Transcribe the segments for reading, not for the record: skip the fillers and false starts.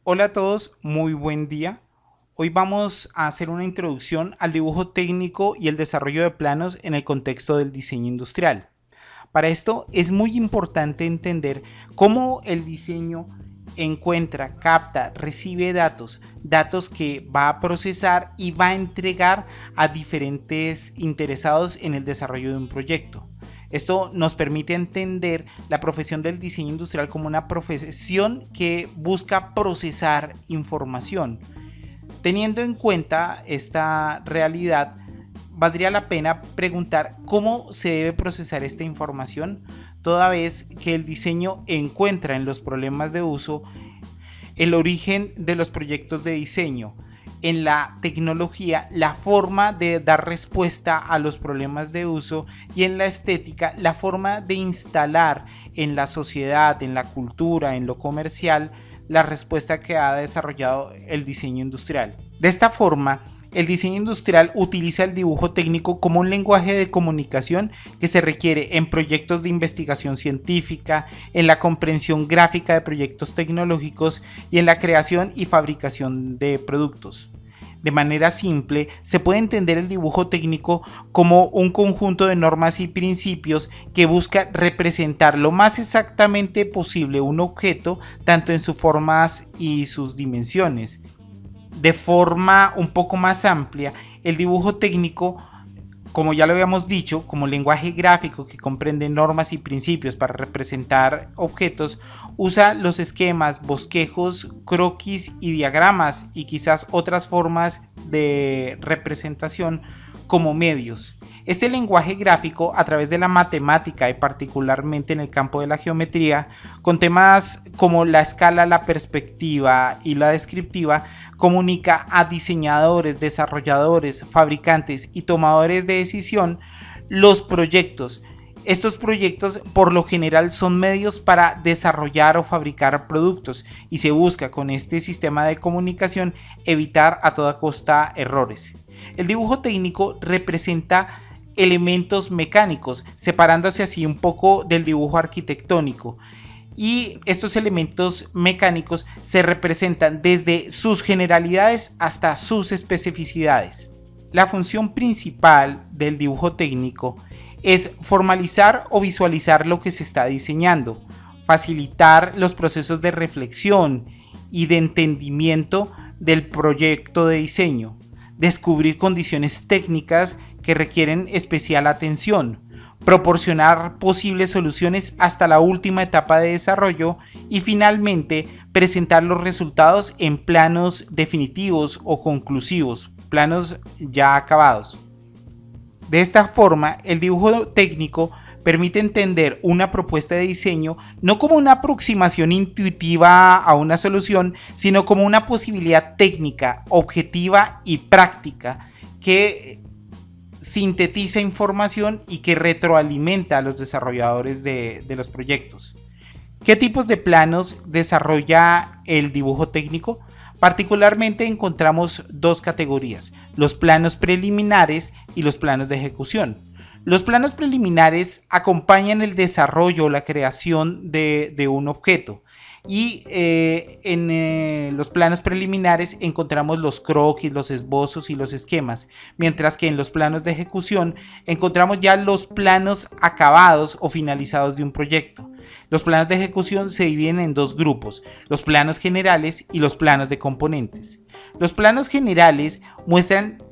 Hola a todos, muy buen día. Hoy vamos a hacer una introducción al dibujo técnico y el desarrollo de planos en el contexto del diseño industrial. Para esto es muy importante entender cómo el diseño encuentra, capta, recibe datos que va a procesar y va a entregar a diferentes interesados en el desarrollo de un proyecto. Esto nos permite entender la profesión del diseño industrial como una profesión que busca procesar información. Teniendo en cuenta esta realidad, valdría la pena preguntar cómo se debe procesar esta información, toda vez que el diseño encuentra en los problemas de uso el origen de los proyectos de diseño, en la tecnología la forma de dar respuesta a los problemas de uso y en la estética la forma de instalar en la sociedad, en la cultura, en lo comercial, la respuesta que ha desarrollado el diseño industrial. De esta forma, el diseño industrial utiliza el dibujo técnico como un lenguaje de comunicación que se requiere en proyectos de investigación científica, en la comprensión gráfica de proyectos tecnológicos y en la creación y fabricación de productos. De manera simple, se puede entender el dibujo técnico como un conjunto de normas y principios que busca representar lo más exactamente posible un objeto, tanto en sus formas y sus dimensiones. De forma un poco más amplia, el dibujo técnico, como ya lo habíamos dicho, como lenguaje gráfico que comprende normas y principios para representar objetos, usa los esquemas, bosquejos, croquis y diagramas y quizás otras formas de representación como medios. Este lenguaje gráfico, a través de la matemática y particularmente en el campo de la geometría, con temas como la escala, la perspectiva y la descriptiva, comunica a diseñadores, desarrolladores, fabricantes y tomadores de decisión los proyectos. Estos proyectos por lo general son medios para desarrollar o fabricar productos y se busca con este sistema de comunicación evitar a toda costa errores. El dibujo técnico representa elementos mecánicos, separándose así un poco del dibujo arquitectónico. Y estos elementos mecánicos se representan desde sus generalidades hasta sus especificidades. La función principal del dibujo técnico es formalizar o visualizar lo que se está diseñando, facilitar los procesos de reflexión y de entendimiento del proyecto de diseño, descubrir condiciones técnicas que requieren especial atención, proporcionar posibles soluciones hasta la última etapa de desarrollo y finalmente presentar los resultados en planos definitivos o conclusivos, planos ya acabados. De esta forma, el dibujo técnico permite entender una propuesta de diseño no como una aproximación intuitiva a una solución, sino como una posibilidad técnica, objetiva y práctica que sintetiza información y que retroalimenta a los desarrolladores de los proyectos. ¿Qué tipos de planos desarrolla el dibujo técnico? Particularmente encontramos dos categorías: los planos preliminares y los planos de ejecución. Los planos preliminares acompañan el desarrollo o la creación de un objeto. Y en los planos preliminares encontramos los croquis, los esbozos y los esquemas, mientras que en los planos de ejecución encontramos ya los planos acabados o finalizados de un proyecto. Los planos de ejecución se dividen en dos grupos: los planos generales y los planos de componentes. Los planos generales muestran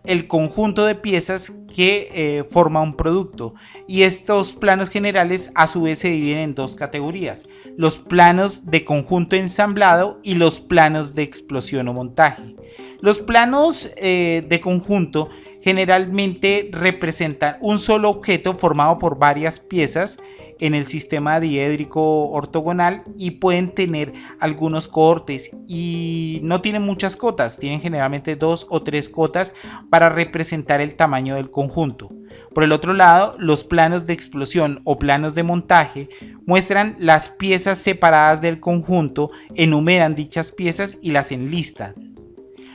el conjunto de piezas que forma un producto, y estos planos generales a su vez se dividen en dos categorías: los planos de conjunto ensamblado y los planos de explosión o montaje. Los planos de conjunto generalmente representan un solo objeto formado por varias piezas en el sistema diédrico ortogonal y pueden tener algunos cortes y no tienen muchas cotas, tienen generalmente 2 o 3 cotas para representar el tamaño del conjunto. Por el otro lado, los planos de explosión o planos de montaje muestran las piezas separadas del conjunto, enumeran dichas piezas y las enlistan.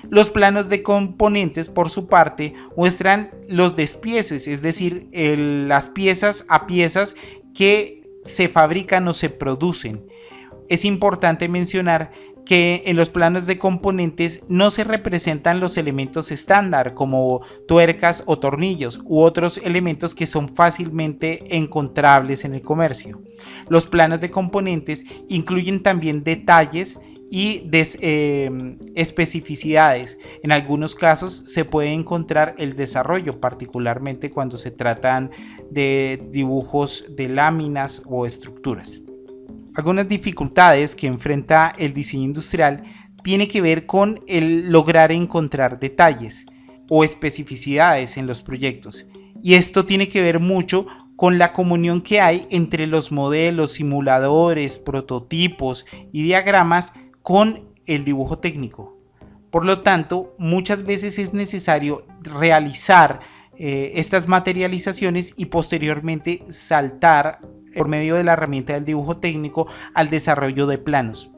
Los planos de componentes, por su parte, muestran los despieces, es decir, las piezas a piezas que se fabrican o se producen. es importante mencionar que en los planos de componentes no se representan los elementos estándar como tuercas o tornillos u otros elementos que son fácilmente encontrables en el comercio. Los planos de componentes incluyen también detalles y especificidades. En algunos casos se puede encontrar el desarrollo, particularmente cuando se tratan de dibujos de láminas o estructuras. Algunas dificultades que enfrenta el diseño industrial tiene que ver con el lograr encontrar detalles o especificidades en los proyectos, y esto tiene que ver mucho con la comunión que hay entre los modelos, simuladores, prototipos y diagramas con el dibujo técnico. Por lo tanto, muchas veces es necesario realizar estas materializaciones y posteriormente saltar por medio de la herramienta del dibujo técnico al desarrollo de planos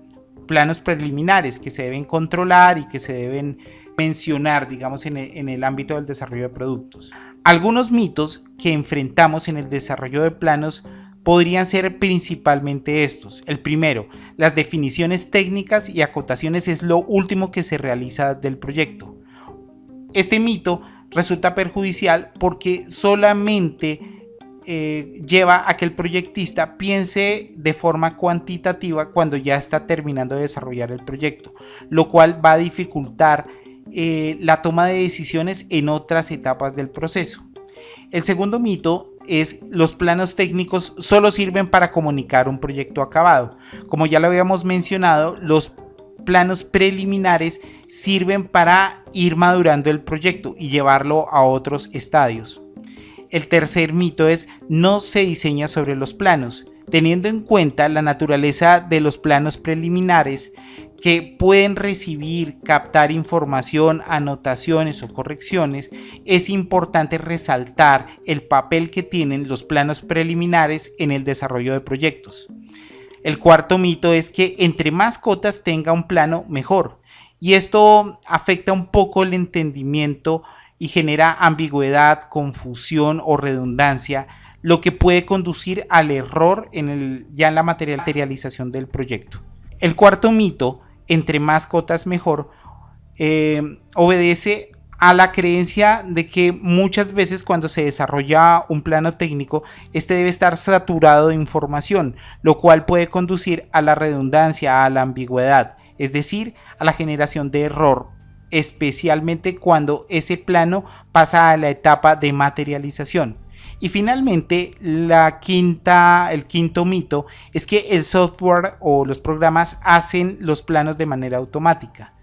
preliminares que se deben controlar y que se deben mencionar, digamos, en el ámbito del desarrollo de productos. Algunos mitos que enfrentamos en el desarrollo de planos podrían ser principalmente estos. El primero, las definiciones técnicas y acotaciones es lo último que se realiza del proyecto. Este mito resulta perjudicial porque solamente lleva a que el proyectista piense de forma cuantitativa cuando ya está terminando de desarrollar el proyecto, lo cual va a dificultar la toma de decisiones en otras etapas del proceso. El segundo mito es los planos técnicos solo sirven para comunicar un proyecto acabado. Como ya lo habíamos mencionado, los planos preliminares sirven para ir madurando el proyecto y llevarlo a otros estadios. El tercer mito es no se diseña sobre los planos, teniendo en cuenta la naturaleza de los planos preliminares que pueden recibir, captar información, anotaciones o correcciones. Es importante resaltar el papel que tienen los planos preliminares en el desarrollo de proyectos. El cuarto mito es que entre más cotas tenga un plano, mejor. Y esto afecta un poco el entendimiento y genera ambigüedad, confusión o redundancia, lo que puede conducir al error en la materialización del proyecto. El cuarto mito, entre más cotas mejor, obedece a la creencia de que muchas veces cuando se desarrolla un plano técnico, este debe estar saturado de información, lo cual puede conducir a la redundancia, a la ambigüedad, es decir, a la generación de error, especialmente cuando ese plano pasa a la etapa de materialización. Y finalmente, el quinto mito es que el software o los programas hacen los planos de manera automática.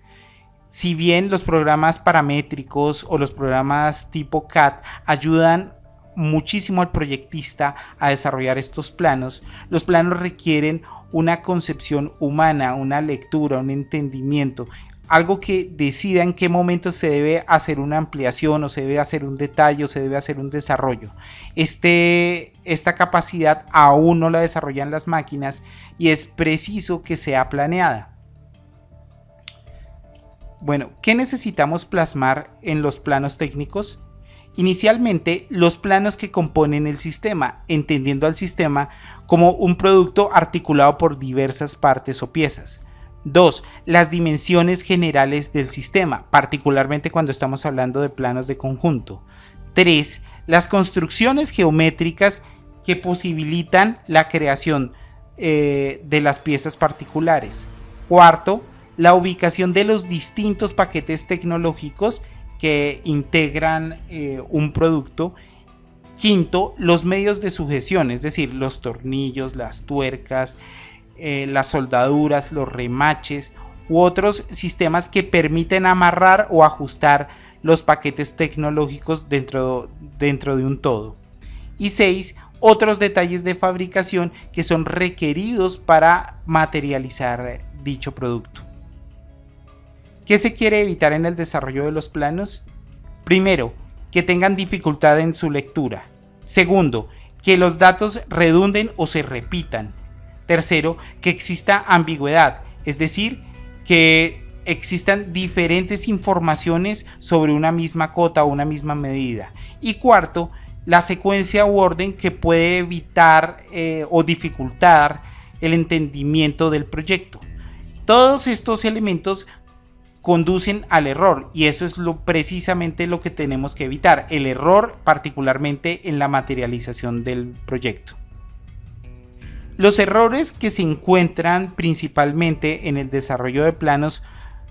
Si bien los programas paramétricos o los programas tipo CAD ayudan muchísimo al proyectista a desarrollar estos planos, los planos requieren una concepción humana, una lectura, un entendimiento, algo que decida en qué momento se debe hacer una ampliación o se debe hacer un detalle o se debe hacer un desarrollo. Esta capacidad aún no la desarrollan las máquinas y es preciso que sea planeada. Bueno, ¿qué necesitamos plasmar en los planos técnicos? Inicialmente, los planos que componen el sistema, entendiendo al sistema como un producto articulado por diversas partes o piezas. 2. Las dimensiones generales del sistema, particularmente cuando estamos hablando de planos de conjunto. 3. Las construcciones geométricas que posibilitan la creación de las piezas particulares. 4. La ubicación de los distintos paquetes tecnológicos que integran un producto. 5. Los medios de sujeción, es decir, los tornillos, las tuercas, las soldaduras, los remaches u otros sistemas que permiten amarrar o ajustar los paquetes tecnológicos dentro de un todo. Y 6. Otros detalles de fabricación que son requeridos para materializar dicho producto. ¿Qué se quiere evitar en el desarrollo de los planos? Primero, que tengan dificultad en su lectura. Segundo, que los datos redunden o se repitan. Tercero, que exista ambigüedad, es decir, que existan diferentes informaciones sobre una misma cota o una misma medida. Y cuarto, la secuencia u orden que puede evitar o dificultar el entendimiento del proyecto. Todos estos elementos conducen al error y eso es precisamente lo que tenemos que evitar, el error particularmente en la materialización del proyecto. Los errores que se encuentran principalmente en el desarrollo de planos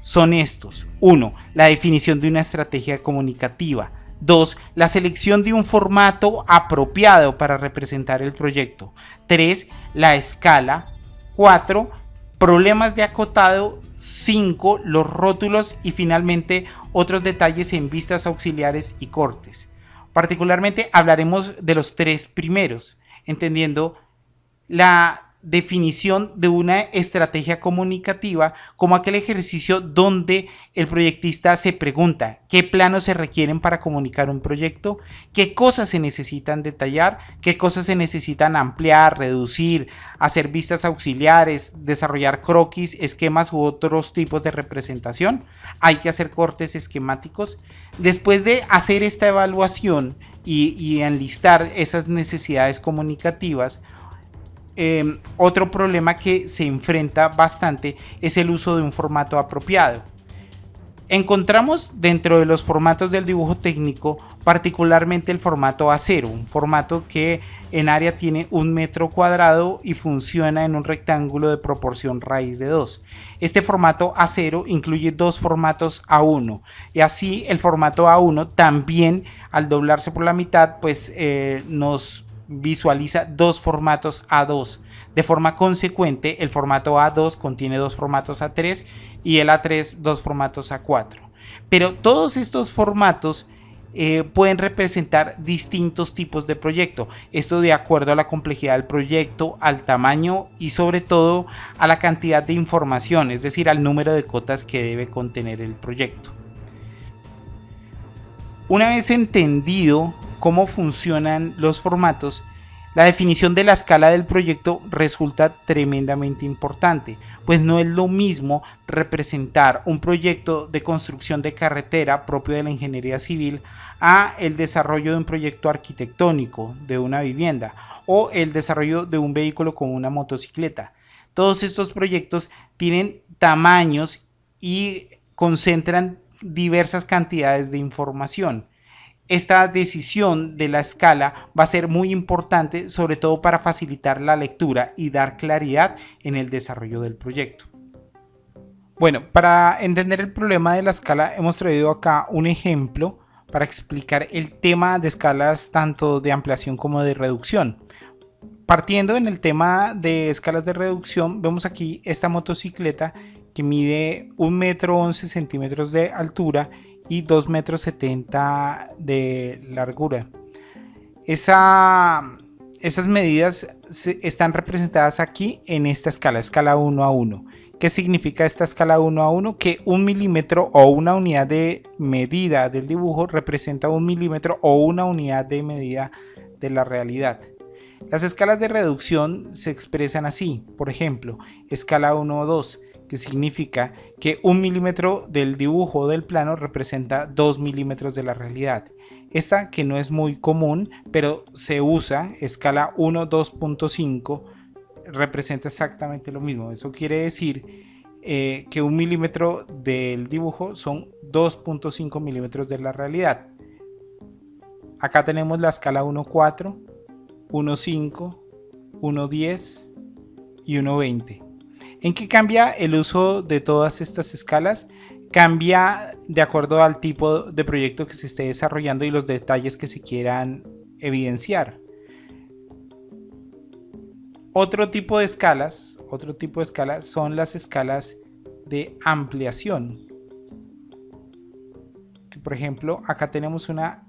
son estos. 1. La definición de una estrategia comunicativa. 2. La selección de un formato apropiado para representar el proyecto. 3. La escala. 4. Problemas de acotado. 5. Los rótulos y finalmente otros detalles en vistas auxiliares y cortes. Particularmente hablaremos de los tres primeros, entendiendo la definición de una estrategia comunicativa como aquel ejercicio donde el proyectista se pregunta qué planos se requieren para comunicar un proyecto, qué cosas se necesitan detallar, qué cosas se necesitan ampliar, reducir, hacer vistas auxiliares, desarrollar croquis, esquemas u otros tipos de representación. Hay que hacer cortes esquemáticos. Después de hacer esta evaluación y enlistar esas necesidades comunicativas, otro problema que se enfrenta bastante es el uso de un formato apropiado. Encontramos dentro de los formatos del dibujo técnico particularmente el formato A0, un formato que en área tiene 1 metro cuadrado y funciona en un rectángulo de proporción raíz de 2. Este formato A0 incluye dos formatos A1 y así el formato A1 también al doblarse por la mitad pues nos visualiza dos formatos A2. De forma consecuente, el formato A2 contiene dos formatos A3 y el A3 dos formatos A4. Pero todos estos formatos pueden representar distintos tipos de proyecto. Esto de acuerdo a la complejidad del proyecto, al tamaño y sobre todo a la cantidad de información, es decir, al número de cotas que debe contener el proyecto. Una vez entendido cómo funcionan los formatos, la definición de la escala del proyecto resulta tremendamente importante, pues no es lo mismo representar un proyecto de construcción de carretera propio de la ingeniería civil a el desarrollo de un proyecto arquitectónico de una vivienda o el desarrollo de un vehículo como una motocicleta. Todos estos proyectos tienen tamaños y concentran diversas cantidades de información. Esta decisión de la escala va a ser muy importante, sobre todo para facilitar la lectura y dar claridad en el desarrollo del proyecto. Bueno, para entender el problema de la escala hemos traído acá un ejemplo para explicar el tema de escalas tanto de ampliación como de reducción. Partiendo en el tema de escalas de reducción, vemos aquí esta motocicleta que mide 1 metro 11 centímetros de altura y 2 metros 70 de largura. Esas medidas están representadas aquí en esta escala 1 a 1. ¿Qué significa esta escala 1 a 1? Que 1 milímetro o una unidad de medida del dibujo representa 1 milímetro o una unidad de medida de la realidad. Las escalas de reducción se expresan así, por ejemplo, escala 1 o 2, que significa que 1 milímetro del dibujo del plano representa 2 milímetros de la realidad. Esta que no es muy común, pero se usa, escala 1, 2.5, representa exactamente lo mismo. Eso quiere decir que 1 milímetro del dibujo son 2.5 milímetros de la realidad. Acá tenemos la escala 1.4, 1.5, 1.10 y 1.20. ¿En qué cambia el uso de todas estas escalas? Cambia de acuerdo al tipo de proyecto que se esté desarrollando y los detalles que se quieran evidenciar. Otro tipo de escalas son las escalas de ampliación. Por ejemplo, acá tenemos una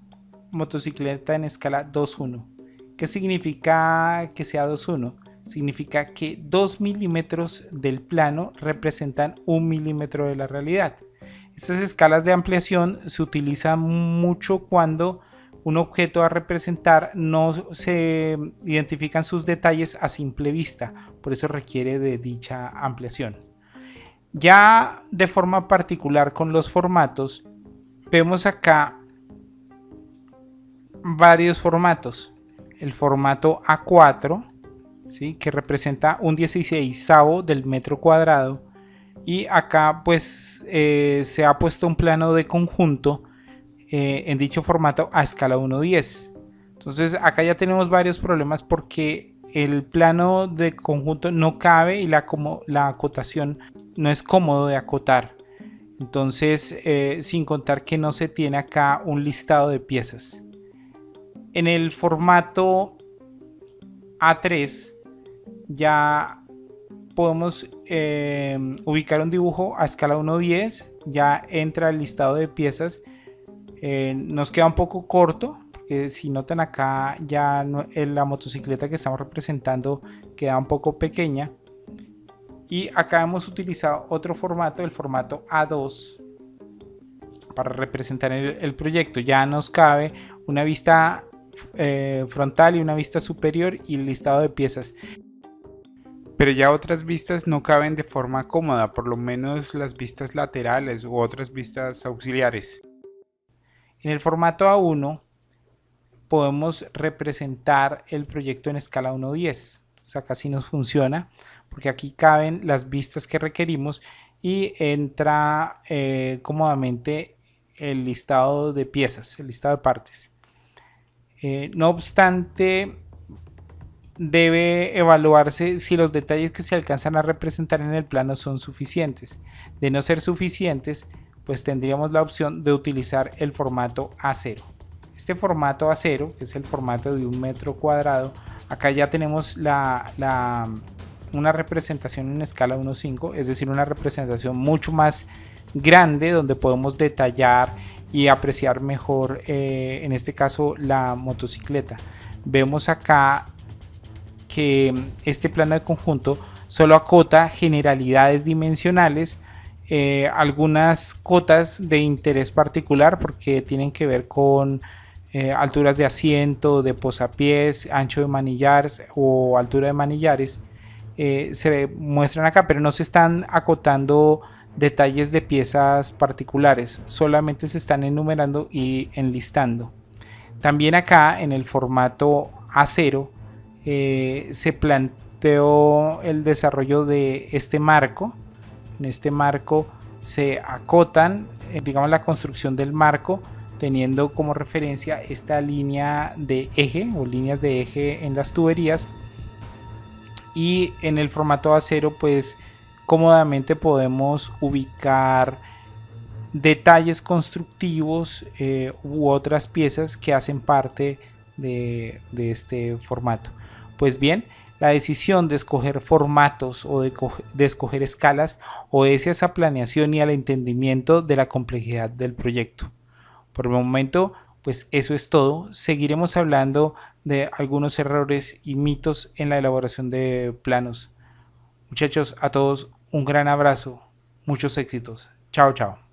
motocicleta en escala 2.1. ¿Qué significa que sea 2.1? Significa que 2 milímetros del plano representan 1 milímetro de la realidad. Estas escalas de ampliación se utilizan mucho cuando un objeto a representar no se identifican sus detalles a simple vista, por eso requiere de dicha ampliación. Ya de forma particular con los formatos, vemos acá varios formatos. El formato A4, ¿sí? Que representa un 16avo del metro cuadrado. Y acá pues se ha puesto un plano de conjunto en dicho formato a escala 1:10. Entonces acá ya tenemos varios problemas porque el plano de conjunto no cabe y la acotación no es cómodo de acotar. Entonces, sin contar que no se tiene acá un listado de piezas. En el formato A3 ya podemos ubicar un dibujo a escala 1:10, ya entra el listado de piezas. Nos queda un poco corto, porque si notan acá ya la motocicleta que estamos representando queda un poco pequeña. Y acá hemos utilizado otro formato, el formato A2, para representar el proyecto. Ya nos cabe una vista frontal y una vista superior y el listado de piezas. Pero ya otras vistas no caben de forma cómoda, por lo menos las vistas laterales u otras vistas auxiliares. En el formato A1 podemos representar el proyecto en escala 1:10. O sea, acá sí nos funciona, porque aquí caben las vistas que requerimos y entra cómodamente el listado de piezas, el listado de partes. No obstante, debe evaluarse si los detalles que se alcanzan a representar en el plano son suficientes. De no ser suficientes, pues tendríamos la opción de utilizar el formato A0. Este formato A0, que es el formato de 1 metro cuadrado, acá ya tenemos una representación en escala 1:5, es decir, una representación mucho más grande donde podemos detallar y apreciar mejor, en este caso, la motocicleta. Vemos acá que este plano de conjunto solo acota generalidades dimensionales, algunas cotas de interés particular porque tienen que ver con alturas de asiento, de posapiés, ancho de manillares o altura de manillares, se muestran acá, pero no se están acotando detalles de piezas particulares, solamente se están enumerando y enlistando. También acá en el formato A0 se planteó el desarrollo de este marco. En este marco se acotan, digamos, la construcción del marco, teniendo como referencia esta línea de eje o líneas de eje en las tuberías. Y en el formato A0 pues cómodamente podemos ubicar detalles constructivos u otras piezas que hacen parte de este formato. Pues bien, la decisión de escoger formatos o de escoger escalas obedece a esa planeación y al entendimiento de la complejidad del proyecto. Por el momento, pues eso es todo. Seguiremos hablando de algunos errores y mitos en la elaboración de planos. Muchachos, a todos un gran abrazo, muchos éxitos. Chao, chao.